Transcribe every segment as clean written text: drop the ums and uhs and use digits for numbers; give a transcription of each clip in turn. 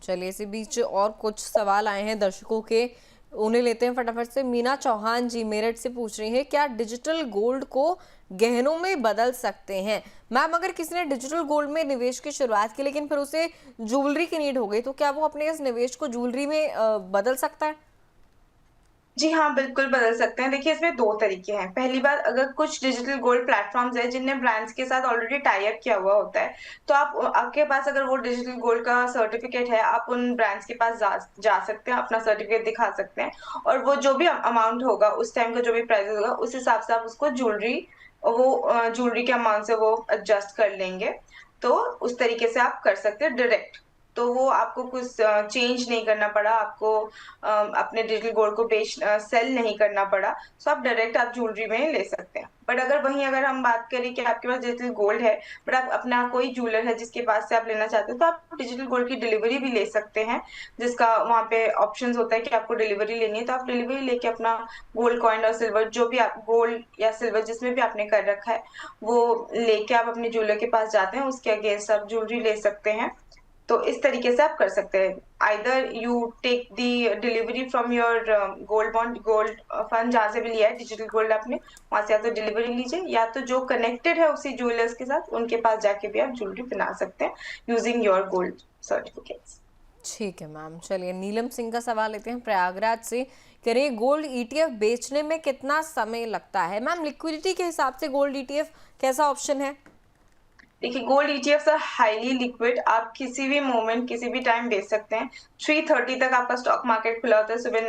चलिए इसी बीच और कुछ सवाल आए हैं दर्शकों के, उन्हें लेते हैं फटाफट से। मीना चौहान जी मेरठ से पूछ रही हैं, क्या डिजिटल गोल्ड को गहनों में बदल सकते हैं? मैम, अगर किसी ने डिजिटल गोल्ड में निवेश की शुरुआत की लेकिन फिर उसे ज्वेलरी की नीड हो गई, तो क्या वो अपने इस निवेश को ज्वेलरी में बदल सकता है? जी हाँ, बिल्कुल बदल सकते हैं। देखिए, इसमें 2 तरीके हैं। पहली बात, अगर कुछ डिजिटल गोल्ड प्लेटफ़ॉर्म्स हैं जिनने ब्रांड्स के साथ ऑलरेडी टाई अप किया हुआ होता है, तो आपके पास अगर वो डिजिटल गोल्ड का सर्टिफ़िकेट है, आप उन ब्रांड्स के पास जा जा सकते हैं, अपना सर्टिफ़िकेट दिखा सकते हैं और वो जो भी अमाउंट होगा, उस टाइम का जो भी प्राइस होगा, उस हिसाब से आप उसको ज्वेलरी के अमाउंट से वो एडजस्ट कर लेंगे। तो उस तरीके से आप कर सकते हैं डायरेक्ट। तो वो आपको कुछ चेंज नहीं करना पड़ा, आपको अपने डिजिटल गोल्ड को सेल नहीं करना पड़ा, सो आप डायरेक्ट आप ज्वेलरी में ले सकते हैं। बट अगर हम बात करें कि आपके पास डिजिटल गोल्ड है, बट आप अपना कोई ज्वेलर है जिसके पास से आप लेना चाहते हो, तो आप डिजिटल गोल्ड की डिलीवरी भी ले सकते हैं, जिसका वहाँ पे ऑप्शंस होता है कि आपको डिलीवरी लेनी है, तो आप डिलीवरी लेके अपना गोल्ड कॉइन और सिल्वर, जो भी आप गोल्ड या सिल्वर जिसमें भी आपने कर रखा है, वो लेके आप अपने ज्वेलर के पास जाते हैं, उसके अगेंस्ट आप ज्वेलरी ले सकते हैं। तो इस तरीके से आप कर सकते हैं। Either you take the delivery from your gold fund, जहाँ से भी लिया है डिजिटल गोल्ड आपने, वहाँ से या तो डिलीवरी लीजिए, या तो जो कनेक्टेड है उसी ज्वेलर्स के साथ, उनके पास जाके भी आप ज्वेलरी बना सकते हैं यूजिंग योर गोल्ड सर्टिफिकेट्स। ठीक है मैम। चलिए नीलम सिंह का सवाल लेते हैं प्रयागराज से। कह रहे हैं, गोल्ड ईटीएफ बेचने में कितना समय लगता है? मैम, लिक्विडिटी के हिसाब से गोल्ड ईटीएफ कैसा ऑप्शन है? देखिए, gold ETFs are highly liquid, आप किसी भी मोमेंट किसी भी टाइम बेच सकते हैं। 3:30 तक आपका स्टॉक मार्केट खुला होता है, सुबह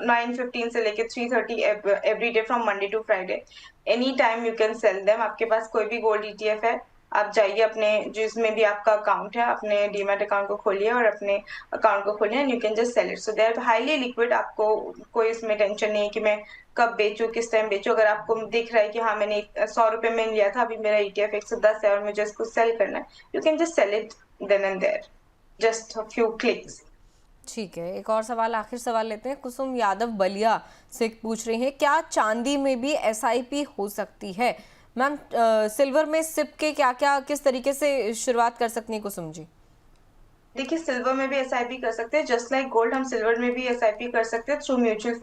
9:15 से लेके 3:30 every day from Monday to Friday. Any time you can sell them. आपके पास कोई भी गोल्ड ईटीएफ है, आप जाइए अपने जिसमें भी आपका अकाउंट है, अपने डीमैट अकाउंट को खोलिए और अपने अकाउंट को खोलिए, and you can just sell it. So they are highly liquid. आपको कोई इसमें टेंशन नहीं है कि मैं कब बेचूँ, किस टाइम बेचूँ। अगर आपको दिख रहा है कि हाँ, मैंने 100 रुपए में लिया था, अभी मेरा ईटीएफ 110 है और मुझे इसको सेल करना है, you can just sell it then and there, just a few clicks. ठीक है, एक और सवाल, आखिर सवाल लेते हैं। कुसुम यादव बलिया से पूछ रही हैं, क्या चांदी में भी एसआईपी हो सकती है? मैम, सिल्वर में सिप के क्या क्या किस तरीके से शुरुआत कर सकती हैं कुसुम जी? देखिए, सिल्वर में भी एसआईपी कर सकते हैं, जस्ट लाइक गोल्ड हम सिल्वर में भी एसआईपी कर सकते हैं थ्रू म्यूचुअल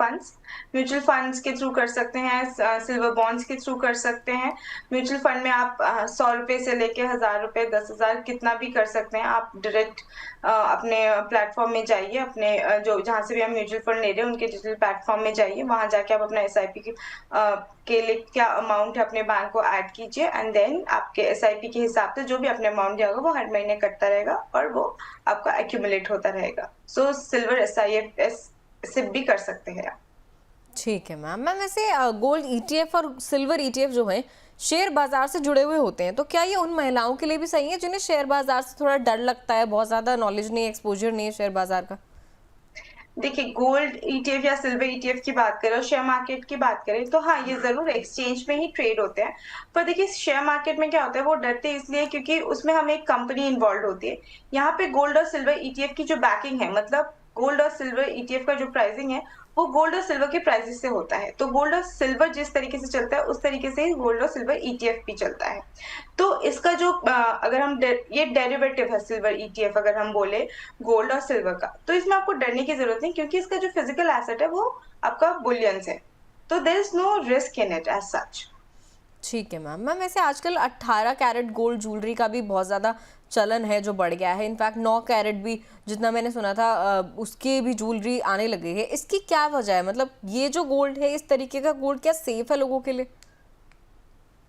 फंड्स के थ्रू कर सकते हैं, सिल्वर बॉन्ड्स के थ्रू कर सकते हैं। म्यूचुअल फंड में आप 100 रुपए से लेके 1000 रुपए, 10,000, कितना भी कर सकते हैं। आप डायरेक्ट अपने प्लेटफॉर्म में जाइए, अपने जो जहाँ से भी हम म्यूचुअल फंड ले रहे हैं उनके डिजिटल प्लेटफॉर्म में जाइए, वहां जाके आप अपना एसआईपी के लिए क्या अमाउंट है अपने बैंक को ऐड कीजिए, एंड देन आपके एसआईपी के हिसाब से जो भी अपने अमाउंट दिया होगा वो हर महीने कटता रहेगा और वो आपका एक्यूमुलेट होता रहेगा। सो सिल्वर एसआईएफ सिप भी कर सकते हैं आप। ठीक है मैम। मैम, वैसे गोल्ड ईटीएफ और सिल्वर ईटीएफ जो है शेयर बाजार से जुड़े हुए होते हैं, तो क्या ये उन महिलाओं के लिए भी सही है जिन्हें शेयर बाजार से थोड़ा डर लगता है, बहुत ज्यादा नॉलेज नहीं है, एक्सपोजर नहीं है शेयर बाजार का? देखिए, गोल्ड ईटीएफ या सिल्वर ईटीएफ की बात करें और शेयर मार्केट की बात करें, तो हाँ, ये जरूर एक्सचेंज में ही ट्रेड होते हैं। पर देखिए, शेयर मार्केट में क्या होता है, वो डरते इसलिए क्योंकि उसमें हमें एक कंपनी इन्वॉल्व होती है। यहाँ पे गोल्ड और सिल्वर ईटीएफ की जो बैकिंग है, मतलब गोल्ड और सिल्वर ईटीएफ का जो प्राइसिंग है, वो गोल्ड और सिल्वर के प्राइसेस से होता है। तो गोल्ड और सिल्वर जिस तरीके से चलता है, उस तरीके से ही गोल्ड और सिल्वर ईटीएफ भी चलता है। तो इसका जो अगर हम ये डेरिवेटिव है सिल्वर ईटीएफ, अगर हम बोले गोल्ड और सिल्वर का, तो इसमें आपको डरने की जरूरत नहीं, क्योंकि इसका जो फिजिकल एसेट है वो आपका बुलियंस है। तो there is no risk in it as such. ठीक है मैम। मैम, वैसे आजकल 18 कैरेट गोल्ड ज्वेलरी का भी बहुत ज़्यादा चलन है जो बढ़ गया है। इनफैक्ट 9 कैरेट भी, जितना मैंने सुना था, उसके भी ज्वेलरी आने लगे हैं। इसकी क्या वजह है? मतलब ये जो गोल्ड है, इस तरीके का गोल्ड क्या सेफ है लोगों के लिए?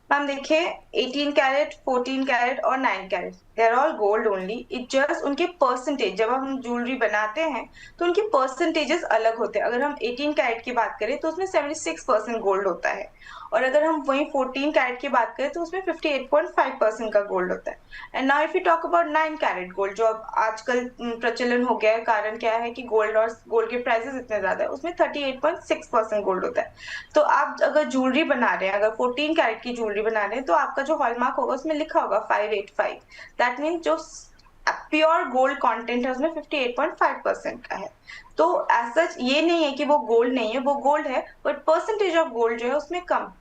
मैम देखिए, 18 कैरेट, 14 कैरेट और 9 carat, they are all gold only. It just उनके परसेंटेज, जब हम ज्वेलरी बनाते हैं तो उनके परसेंटेजेस अलग होते हैं। अगर हम 18 कैरेट की बात करें तो उसमें 76% गोल्ड होता है, और अगर हम वही 14 कैरेट की बात करें तो उसमें 58.5% का गोल्ड होता है। And now if you talk about 9 carat gold, जो अब आजकल प्रचलन हो गया है, कारण क्या है कि गोल्ड के प्राइसेस इतने ज्यादा है, उसमें 38.6% गोल्ड होता है। तो आप अगर ज्वेलरी बना रहे हैं, अगर 14 कैरेट की ज्वेलरी बना रहे हैं, तो आपका जो हॉलमार्क होगा उसमें लिखा होगा 585। दैट मीन जो प्योर गोल्ड कंटेंट है उसमें 58.5% का है। तो एज सच ये नहीं है कि वो गोल्ड नहीं है, वो गोल्ड है, बट परसेंटेज ऑफ गोल्ड जो है उसमें कम